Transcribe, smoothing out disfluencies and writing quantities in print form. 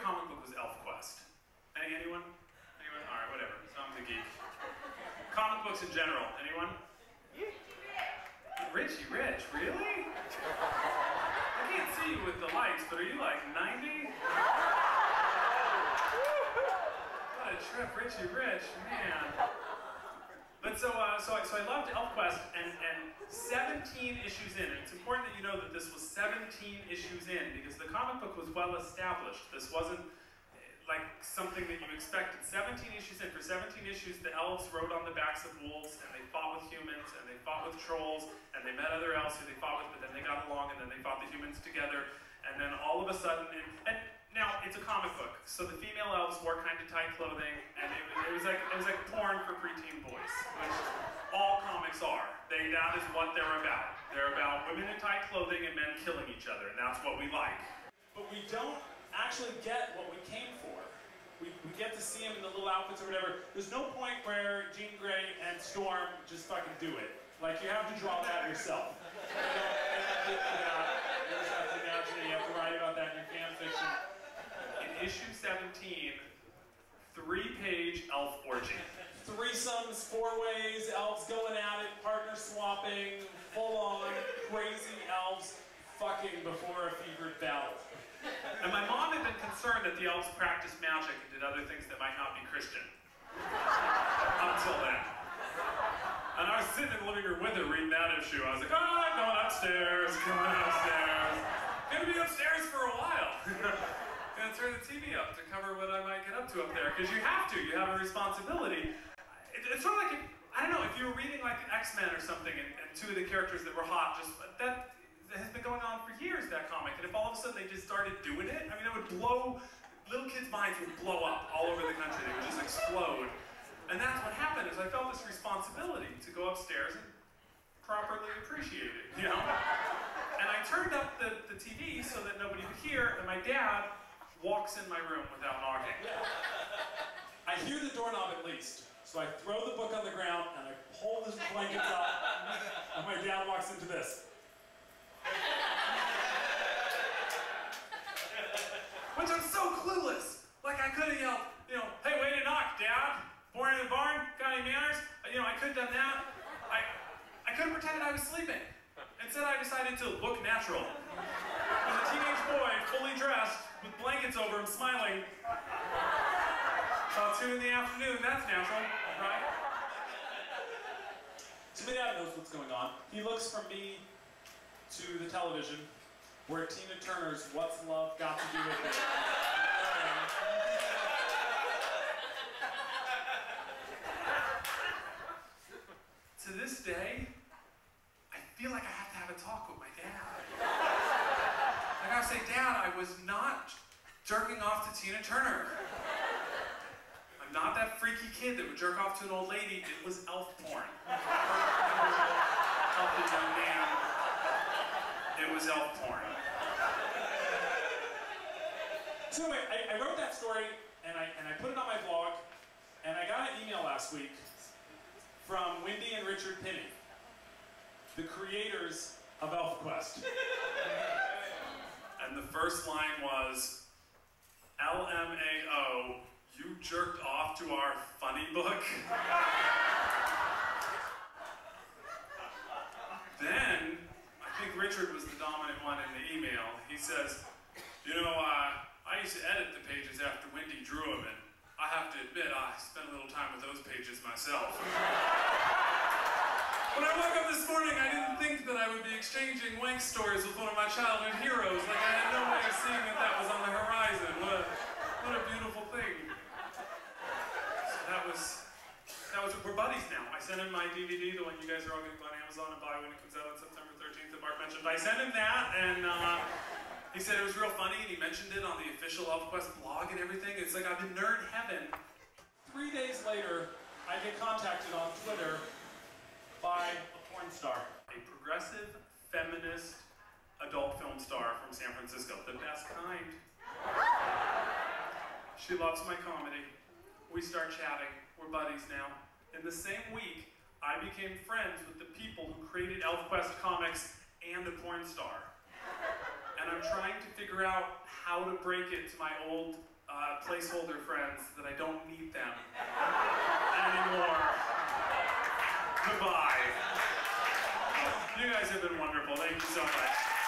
comic book was ElfQuest? Anyone? Anyone? All right, whatever. So I'm the geek. Comic books in general. Anyone? Richie Rich, really? I can't see you with the lights, but are you like 90? What a trip, Richie Rich, man. But so I loved ElfQuest, and 17 issues in, and it's important that you know that this was 17 issues in, because the comic book was well established. This wasn't like something that you expected. 17 issues in. For 17 issues, the elves rode on the backs of wolves, and they fought with humans, and they fought with trolls, and they met other elves who they fought with, but then they got along, and then they fought the humans together, and then all of a sudden, and now it's a comic book, so the female elves wore kind of tight clothing, and it was like porn for preteen boys, which all comics are. That is what they're about. They're about women in tight clothing and men killing each other, and that's what we like. But we don't actually get what we came for. We get to see them in the little outfits or whatever. There's no point where Jean Grey and Storm just fucking do it. Like, you have to draw that yourself. You have to write about that in your fan fiction. In issue 17, 3-page elf orgy. Threesomes, 4 ways, elves going at it, partner swapping, full-on, crazy elves fucking before a fevered battle. And my mom had been concerned that the elves practiced magic and did other things that might not be Christian. Until then. And I was sitting in the living room with her reading that issue. I was like, oh, I'm going upstairs, Gonna be upstairs for a while. Gonna turn the TV up to cover what I might get up to up there, because you have to. You have a responsibility. It's sort of like, I don't know, if you were reading like X-Men or something, and 2 of the characters that were hot, that has been going on for years, that comic, and if all of a sudden they just started doing it, I mean, it would blow, little kids' minds would blow up all over the country. They would just explode. And that's what happened, is I felt this responsibility to go upstairs and properly appreciate it, you know? And I turned up the TV so that nobody could hear, and my dad walks in my room without knocking. I hear the doorknob at least, so I throw the book on the ground, and I pull the blankets up, and my dad walks into this. Which I'm so clueless. Like, I could have yelled, you know, hey, way to knock, Dad. Born in the barn, got any manners? You know, I could have done that. I could have pretended I was sleeping. Instead, I decided to look natural. As a teenage boy, fully dressed, with blankets over him, smiling. About 2 in the afternoon, that's natural, right? So my dad knows what's going on. He looks from me to the television, where Tina Turner's What's Love Got to Do With It? To this day, I feel like I have to have a talk with my dad. I gotta say, Dad, I was not jerking off to Tina Turner. I'm not that freaky kid that would jerk off to an old lady. It was elf porn. Healthy young man. It was elf porn. So anyway, I wrote that story, and I put it on my blog, and I got an email last week from Wendy and Richard Pitta, the creators of ElfQuest. And the first line was, LMAO, you jerked off to our funny book? Then, I think Richard was the dominant one in the email. He says, you know, I used to edit the pages after Wendy drew them, and I have to admit, I spent a little time with those pages myself. When I woke up this morning, I didn't think that I would be exchanging wank stories with one of my childhood heroes. Like, I had no way of seeing that that was on the horizon. What a beautiful thing. So we're buddies now. I sent him my DVD, the one you guys are all going to go on Amazon and buy when it comes out on September 13th that Mark mentioned. I sent him that, and he said it was real funny, and he mentioned it on the official ElfQuest blog and everything. It's like I'm in nerd heaven. 3 days later, I get contacted on Twitter by a porn star. A progressive, feminist, adult film star from San Francisco. The best kind. She loves my comedy. We start chatting. We're buddies now. In the same week, I became friends with the people who created ElfQuest comics and a porn star. And I'm trying to figure out how to break it to my old placeholder friends that I don't need them anymore. Goodbye. You guys have been wonderful. Thank you so much.